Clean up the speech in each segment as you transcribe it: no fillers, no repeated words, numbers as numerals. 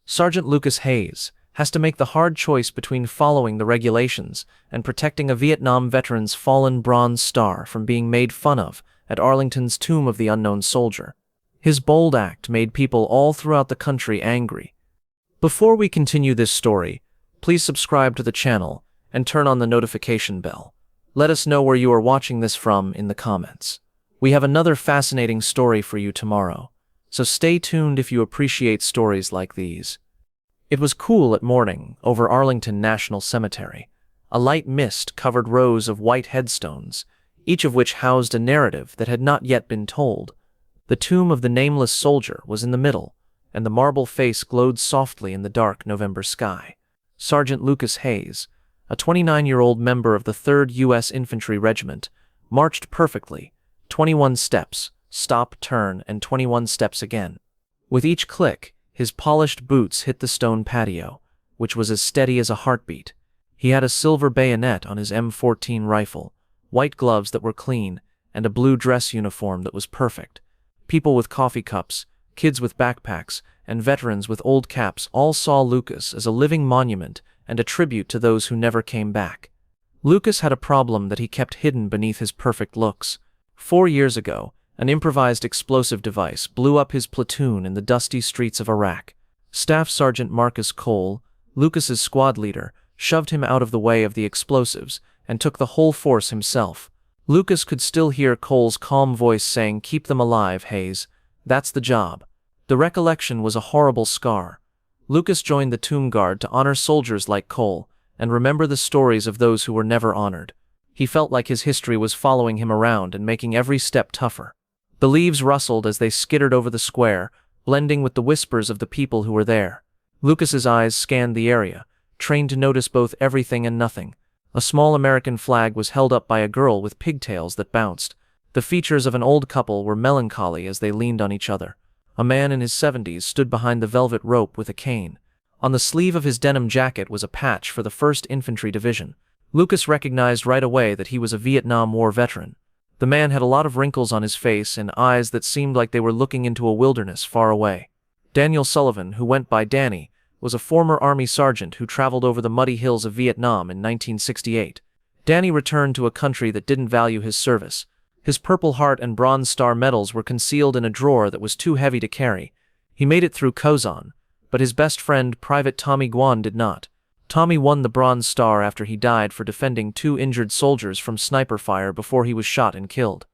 Sergeant Lucas Hayes has to make the hard choice between following the regulations and protecting a Vietnam veteran's fallen Bronze Star from being made fun of at Arlington's Tomb of the Unknown Soldier. His bold act made people all throughout the country angry. Before we continue this story, please subscribe to the channel and turn on the notification bell. Let us know where you are watching this from in the comments. We have another fascinating story for you tomorrow, so stay tuned if you appreciate stories like these. It was cool at morning over Arlington National Cemetery. A light mist covered rows of white headstones, each of which housed a narrative that had not yet been told. The tomb of the nameless soldier was in the middle, and the marble face glowed softly in the dark November sky. Sergeant Lucas Hayes, a 29-year-old member of the 3rd U.S. Infantry Regiment, marched perfectly, 21 steps, stop, turn, and 21 steps again. With each click, his polished boots hit the stone patio, which was as steady as a heartbeat. He had a silver bayonet on his M14 rifle, white gloves that were clean, and a blue dress uniform that was perfect. People with coffee cups, kids with backpacks, and veterans with old caps all saw Lucas as a living monument and a tribute to those who never came back. Lucas had a problem that he kept hidden beneath his perfect looks. 4 years ago, an improvised explosive device blew up his platoon in the dusty streets of Iraq. Staff Sergeant Marcus Cole, Lucas's squad leader, shoved him out of the way of the explosives and took the whole force himself. Lucas could still hear Cole's calm voice saying, "Keep them alive, Hayes. That's the job." The recollection was a horrible scar. Lucas joined the tomb guard to honor soldiers like Cole and remember the stories of those who were never honored. He felt like his history was following him around and making every step tougher. The leaves rustled as they skittered over the square, blending with the whispers of the people who were there. Lucas's eyes scanned the area, trained to notice both everything and nothing. A small American flag was held up by a girl with pigtails that bounced. The features of an old couple were melancholy as they leaned on each other. A man in his 70s stood behind the velvet rope with a cane. On the sleeve of his denim jacket was a patch for the 1st Infantry Division. Lucas recognized right away that he was a Vietnam War veteran. The man had a lot of wrinkles on his face and eyes that seemed like they were looking into a wilderness far away. Daniel Sullivan, who went by Danny, was a former Army sergeant who traveled over the muddy hills of Vietnam in 1968. Danny returned to a country that didn't value his service. His Purple Heart and Bronze Star medals were concealed in a drawer that was too heavy to carry. He made it through Kazan, but his best friend, Private Tommy Guan, did not. Tommy won the Bronze Star after he died for defending 2 injured soldiers from sniper fire before he was shot and killed.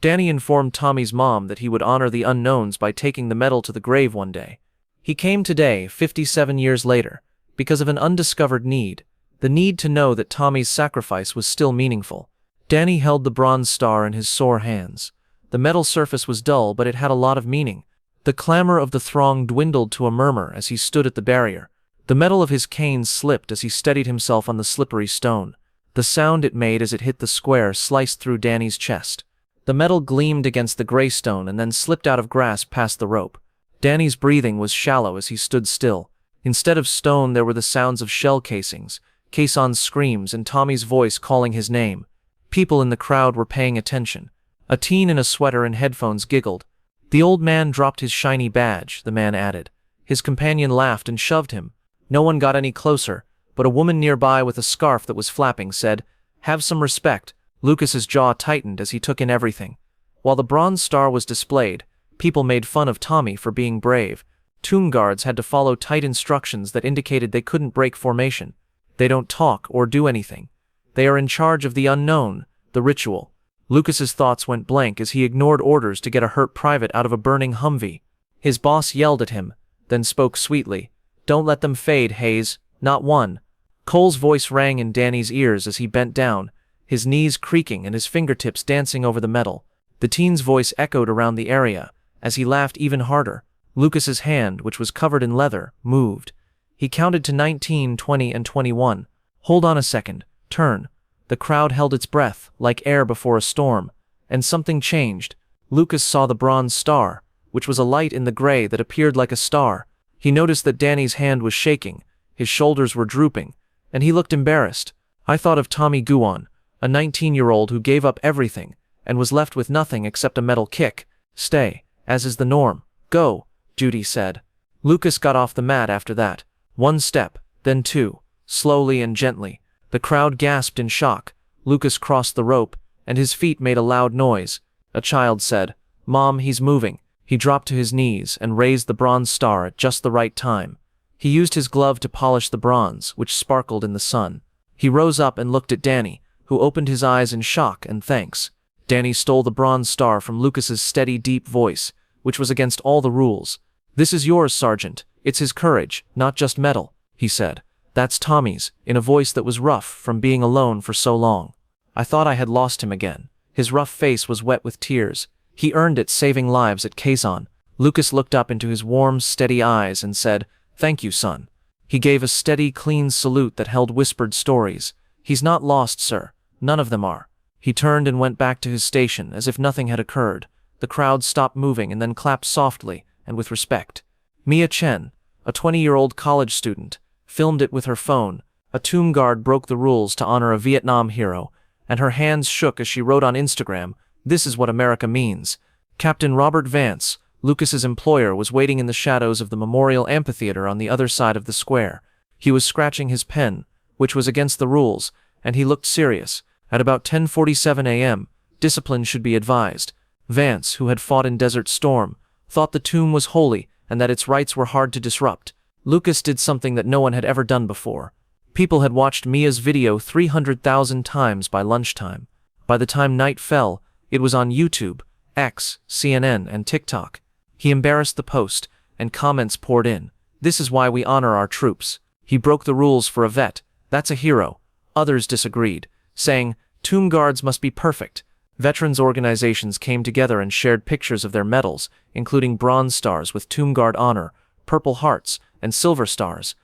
Danny informed Tommy's mom that he would honor the unknowns by taking the medal to the grave one day. He came today, 57 years later, because of an undiscovered need, the need to know that Tommy's sacrifice was still meaningful. Danny held the Bronze Star in his sore hands. The metal surface was dull, but it had a lot of meaning. The clamor of the throng dwindled to a murmur as he stood at the barrier. The metal of his cane slipped as he steadied himself on the slippery stone. The sound it made as it hit the square sliced through Danny's chest. The metal gleamed against the gray stone and then slipped out of grasp past the rope. Danny's breathing was shallow as he stood still. Instead of stone, there were the sounds of shell casings, caissons' screams, and Tommy's voice calling his name. People in the crowd were paying attention. A teen in a sweater and headphones giggled. "The old man dropped his shiny badge," the man added. His companion laughed and shoved him. No one got any closer, but a woman nearby with a scarf that was flapping said, "Have some respect." Lucas's jaw tightened as he took in everything. While the Bronze Star was displayed, people made fun of Tommy for being brave. Tomb guards had to follow tight instructions that indicated they couldn't break formation. They don't talk or do anything. They are in charge of the unknown, the ritual. Lucas's thoughts went blank as he ignored orders to get a hurt private out of a burning Humvee. His boss yelled at him, then spoke sweetly. "Don't let them fade, Hayes. Not one." Cole's voice rang in Danny's ears as he bent down, his knees creaking and his fingertips dancing over the metal. The teen's voice echoed around the area as he laughed even harder. Lucas's hand, which was covered in leather, moved. He counted to 19, 20, and 21. "Hold on a second. Turn." The crowd held its breath, like air before a storm, and something changed. Lucas saw the Bronze Star, which was a light in the gray that appeared like a star. He noticed that Danny's hand was shaking, his shoulders were drooping, and he looked embarrassed. "I thought of Tommy Guan, a 19-year-old who gave up everything, and was left with nothing except a metal kick." "Stay, as is the norm. Go," Judy said. Lucas got off the mat after that. One step, then two, slowly and gently. The crowd gasped in shock. Lucas crossed the rope, and his feet made a loud noise. A child said, "Mom, he's moving." He dropped to his knees and raised the bronze star at just the right time. He used his glove to polish the bronze, which sparkled in the sun. He rose up and looked at Danny, who opened his eyes in shock and thanks. Danny stole the bronze star from Lucas's steady, deep voice, which was against all the rules. "This is yours, Sergeant. It's his courage, not just metal," he said. "That's Tommy's," in a voice that was rough from being alone for so long. I thought I had lost him again. His rough face was wet with tears. He earned it saving lives at Kazan. Lucas looked up into his warm, steady eyes and said, "Thank you, son." He gave a steady, clean salute that held whispered stories. "He's not lost, sir. None of them are." He turned and went back to his station as if nothing had occurred. The crowd stopped moving and then clapped softly and with respect. Mia Chen, a 20-year-old college student, filmed it with her phone. A tomb guard broke the rules to honor a Vietnam hero, and her hands shook as she wrote on Instagram, "This is what America means." Captain Robert Vance, Lucas's employer, was waiting in the shadows of the memorial amphitheater on the other side of the square. He was scratching his pen, which was against the rules, and he looked serious. At about 10:47 a.m., discipline should be advised. Vance, who had fought in Desert Storm, thought the tomb was holy and that its rites were hard to disrupt. Lucas did something that no one had ever done before. People had watched Mia's video 300,000 times by lunchtime. By the time night fell, it was on YouTube, X, CNN, and TikTok. He embarrassed the post, and comments poured in. "This is why we honor our troops. He broke the rules for a vet. That's a hero." Others disagreed, saying, "Tomb guards must be perfect." Veterans organizations came together and shared pictures of their medals, including bronze stars with Tomb Guard honor, purple hearts, and silver stars.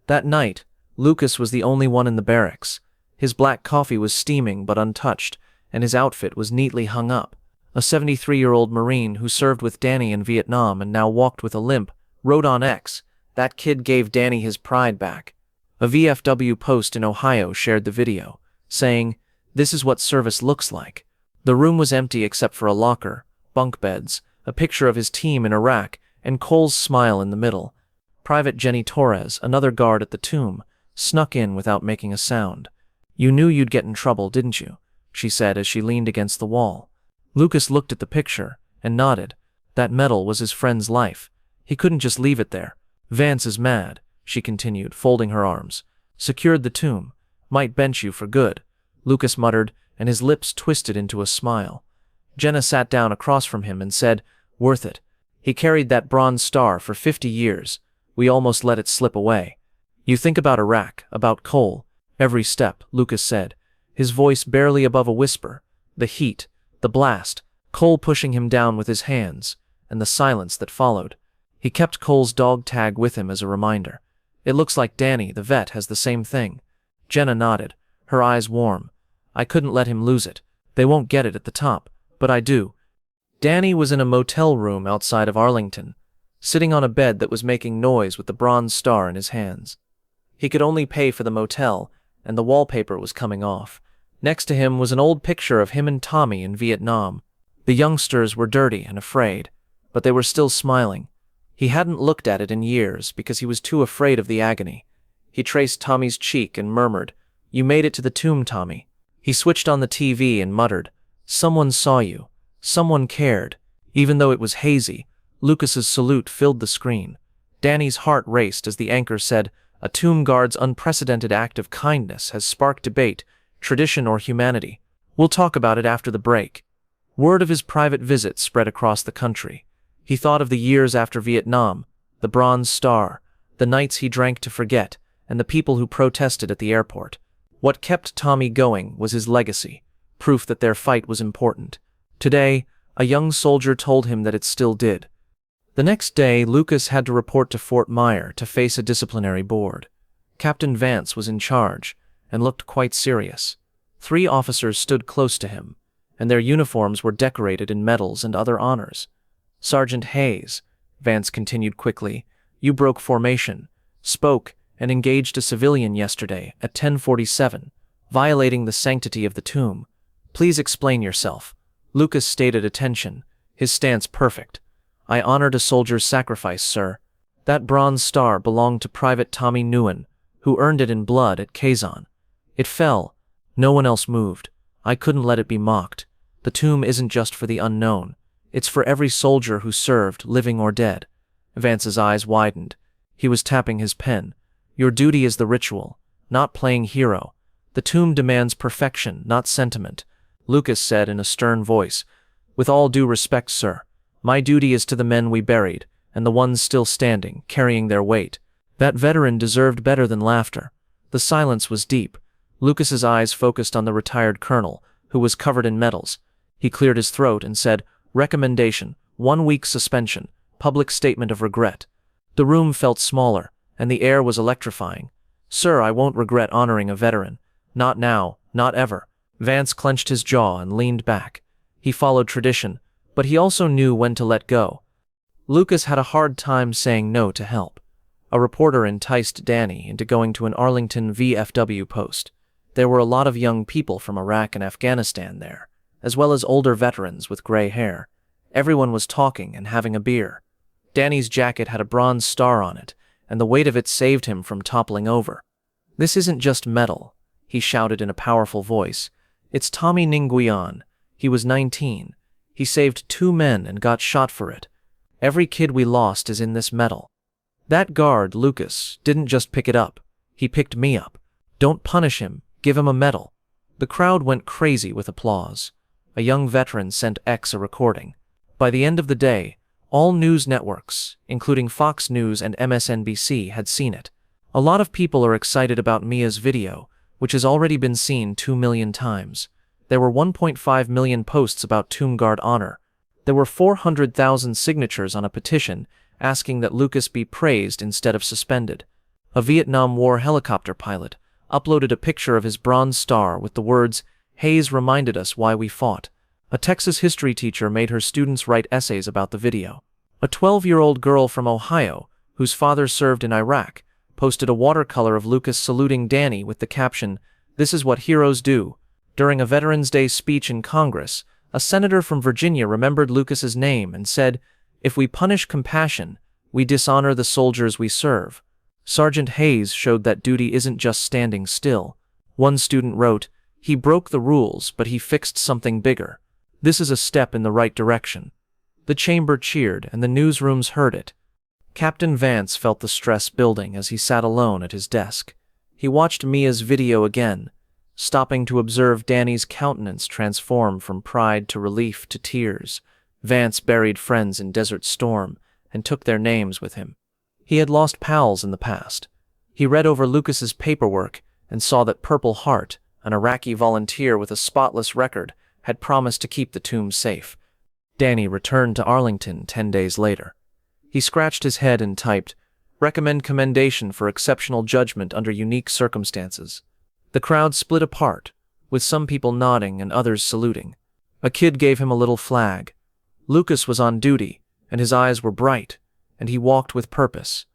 That night, Lucas was the only one in the barracks. His black coffee was steaming but untouched, and his outfit was neatly hung up. A 73-year-old Marine who served with Danny in Vietnam and now walked with a limp wrote on X, "That kid gave Danny his pride back." A VFW post in Ohio shared the video, saying, "This is what service looks like." The room was empty except for a locker, bunk beds, a picture of his team in Iraq, and Cole's smile in the middle. Private Jenny Torres, another guard at the tomb, snuck in without making a sound. "You knew you'd get in trouble, didn't you?" she said as she leaned against the wall. Lucas looked at the picture and nodded. That medal was his friend's life. He couldn't just leave it there. "Vance is mad," she continued, folding her arms. "Secured the tomb. Might bench you for good," Lucas muttered, and his lips twisted into a smile. Jenna sat down across from him and said, "Worth it. He carried that bronze star for 50 years. We almost let it slip away." "You think about Iraq, about Cole, every step," Lucas said, his voice barely above a whisper. The heat, the blast, Cole pushing him down with his hands, and the silence that followed. He kept Cole's dog tag with him as a reminder. "It looks like Danny, the vet, has the same thing." Jenna nodded, her eyes warm. "I couldn't let him lose it. They won't get it at the top, but I do." Danny was in a motel room outside of Arlington, sitting on a bed that was making noise with the bronze star in his hands. He could only pay for the motel, and the wallpaper was coming off. Next to him was an old picture of him and Tommy in Vietnam. The youngsters were dirty and afraid, but they were still smiling. He hadn't looked at it in years because he was too afraid of the agony. He traced Tommy's cheek and murmured, "You made it to the tomb, Tommy." He switched on the TV and muttered, "Someone saw you. Someone cared." Even though it was hazy, Lucas's salute filled the screen. Danny's heart raced as the anchor said, "A tomb guard's unprecedented act of kindness has sparked debate, tradition or humanity. We'll talk about it after the break." Word of his private visit spread across the country. He thought of the years after Vietnam, the Bronze Star, the nights he drank to forget, and the people who protested at the airport. What kept Tommy going was his legacy, proof that their fight was important. Today, a young soldier told him that it still did. The next day, Lucas had to report to Fort Myer to face a disciplinary board. Captain Vance was in charge and looked quite serious. 3 officers stood close to him, and their uniforms were decorated in medals and other honors. "Sergeant Hayes," Vance continued quickly, "you broke formation, spoke, and engaged a civilian yesterday at 10:47, violating the sanctity of the tomb. Please explain yourself." Lucas stayed at attention, his stance perfect. "I honored a soldier's sacrifice, sir." That bronze star belonged to Private Tommy Nguyen, who earned it in blood at Kazan. It fell. No one else moved. I couldn't let it be mocked. The tomb isn't just for the unknown. It's for every soldier who served, living or dead. Vance's eyes widened. He was tapping his pen. Your duty is the ritual, not playing hero. The tomb demands perfection, not sentiment. Lucas said in a stern voice, with all due respect, sir, my duty is to the men we buried, and the ones still standing, carrying their weight. That veteran deserved better than laughter. The silence was deep. Lucas's eyes focused on the retired colonel, who was covered in medals. He cleared his throat and said, recommendation, 1 week suspension, public statement of regret. The room felt smaller, and the air was electrifying. Sir, I won't regret honoring a veteran. Not now, not ever. Vance clenched his jaw and leaned back. He followed tradition, but he also knew when to let go. Lucas had a hard time saying no to help. A reporter enticed Danny into going to an Arlington VFW post. There were a lot of young people from Iraq and Afghanistan there, as well as older veterans with gray hair. Everyone was talking and having a beer. Danny's jacket had a bronze star on it, and the weight of it saved him from toppling over. This isn't just metal, he shouted in a powerful voice. It's Tommy Nguyen. He was 19. He saved 2 men and got shot for it. Every kid we lost is in this medal. That guard, Lucas, didn't just pick it up. He picked me up. Don't punish him. Give him a medal. The crowd went crazy with applause. A young veteran sent X a recording. By the end of the day, all news networks, including Fox News and MSNBC, had seen it. A lot of people are excited about Mia's video, which has already been seen 2 million times. There were 1.5 million posts about Tomb Guard honor. There were 400,000 signatures on a petition asking that Lucas be praised instead of suspended. A Vietnam War helicopter pilot uploaded a picture of his bronze star with the words, "Hayes reminded us why we fought." A Texas history teacher made her students write essays about the video. A 12-year-old girl from Ohio, whose father served in Iraq, posted a watercolor of Lucas saluting Danny with the caption, "This is what heroes do." During a Veterans Day speech in Congress, a senator from Virginia remembered Lucas's name and said, "If we punish compassion, we dishonor the soldiers we serve." Sergeant Hayes showed that duty isn't just standing still. One student wrote, "He broke the rules, but he fixed something bigger. This is a step in the right direction." The chamber cheered, and the newsrooms heard it. Captain Vance felt the stress building as he sat alone at his desk. He watched Mia's video again, stopping to observe Danny's countenance transform from pride to relief to tears. Vance buried friends in Desert Storm and took their names with him. He had lost pals in the past. He read over Lucas's paperwork and saw that Purple Heart, an Iraqi volunteer with a spotless record, had promised to keep the tomb safe. Danny returned to Arlington 10 days later. He scratched his head and typed, "Recommend commendation for exceptional judgment under unique circumstances." The crowd split apart, with some people nodding and others saluting. A kid gave him a little flag. Lucas was on duty, and his eyes were bright, and he walked with purpose.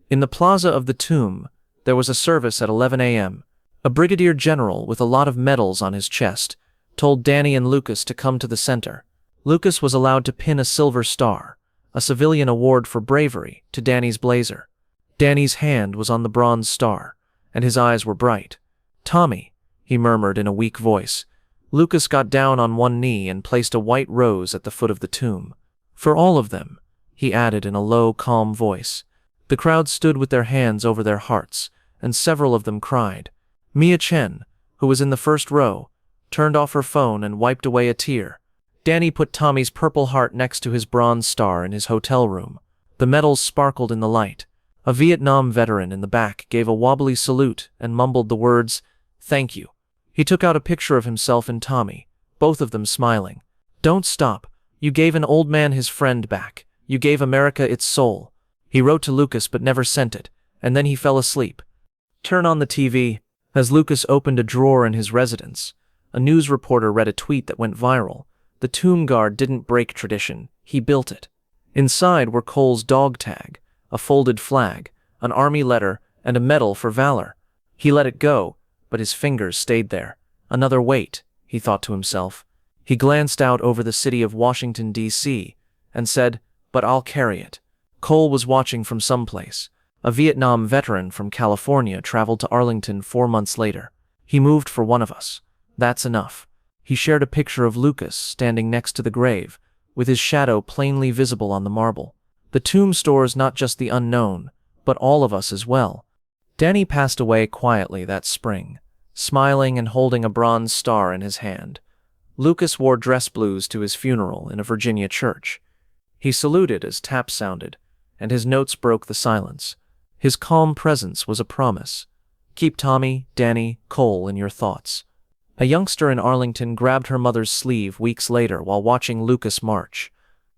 In the plaza of the tomb, there was a service at 11 a.m. A brigadier general with a lot of medals on his chest told Danny and Lucas to come to the center. Lucas was allowed to pin a silver star, a civilian award for bravery, to Danny's blazer. Danny's hand was on the bronze star, and his eyes were bright. "Tommy," he murmured in a weak voice. Lucas got down on one knee and placed a white rose at the foot of the tomb. "For all of them," he added in a low, calm voice. The crowd stood with their hands over their hearts, and several of them cried. Mia Chen, who was in the first row, turned off her phone and wiped away a tear. Danny put Tommy's Purple Heart next to his bronze star in his hotel room. The medals sparkled in the light. A Vietnam veteran in the back gave a wobbly salute and mumbled the words, "Thank you." He took out a picture of himself and Tommy, both of them smiling. "Don't stop. You gave an old man his friend back. You gave America its soul." He wrote to Lucas but never sent it, and then he fell asleep. Turn on the TV. As Lucas opened a drawer in his residence, a news reporter read a tweet that went viral. The Tomb Guard didn't break tradition, he built it. Inside were Cole's dog tag, a folded flag, an army letter, and a medal for valor. He let it go, but his fingers stayed there. Another weight, he thought to himself. He glanced out over the city of Washington, D.C., and said, "But I'll carry it." Cole was watching from someplace. A Vietnam veteran from California traveled to Arlington 4 months later. He moved for one of us. That's enough. He shared a picture of Lucas standing next to the grave, with his shadow plainly visible on the marble. The tomb stores not just the unknown, but all of us as well. Danny passed away quietly that spring, smiling and holding a bronze star in his hand. Lucas wore dress blues to his funeral in a Virginia church. He saluted as taps sounded, and his notes broke the silence. His calm presence was a promise. Keep Tommy, Danny, Cole in your thoughts. A youngster in Arlington grabbed her mother's sleeve weeks later while watching Lucas march.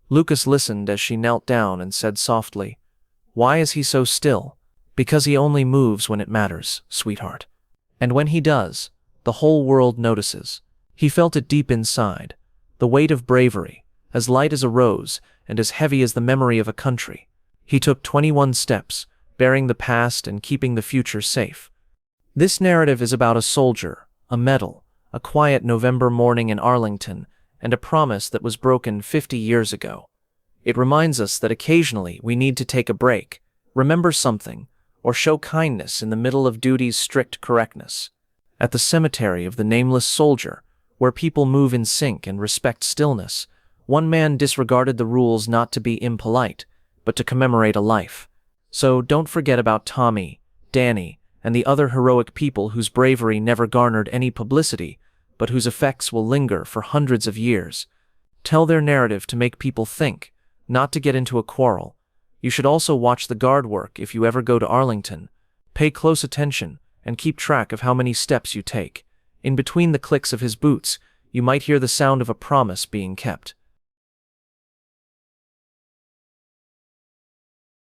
Lucas listened as she knelt down and said softly, "Why is he so still? Because he only moves when it matters, sweetheart. And when he does, the whole world notices." He felt it deep inside, the weight of bravery, as light as a rose and as heavy as the memory of a country. He took 21 steps, bearing the past and keeping the future safe. This narrative is about a soldier, a medal, a quiet November morning in Arlington, and a promise that was broken 50 years ago. It reminds us that occasionally we need to take a break, remember something, or show kindness in the middle of duty's strict correctness. At the cemetery of the nameless soldier, where people move in sync and respect stillness, one man disregarded the rules not to be impolite, but to commemorate a life. So don't forget about Tommy, Danny, and the other heroic people whose bravery never garnered any publicity, but whose effects will linger for hundreds of years. Tell their narrative to make people think, not to get into a quarrel. You should also watch the guard work if you ever go to Arlington. Pay close attention and keep track of how many steps you take. In between the clicks of his boots, you might hear the sound of a promise being kept.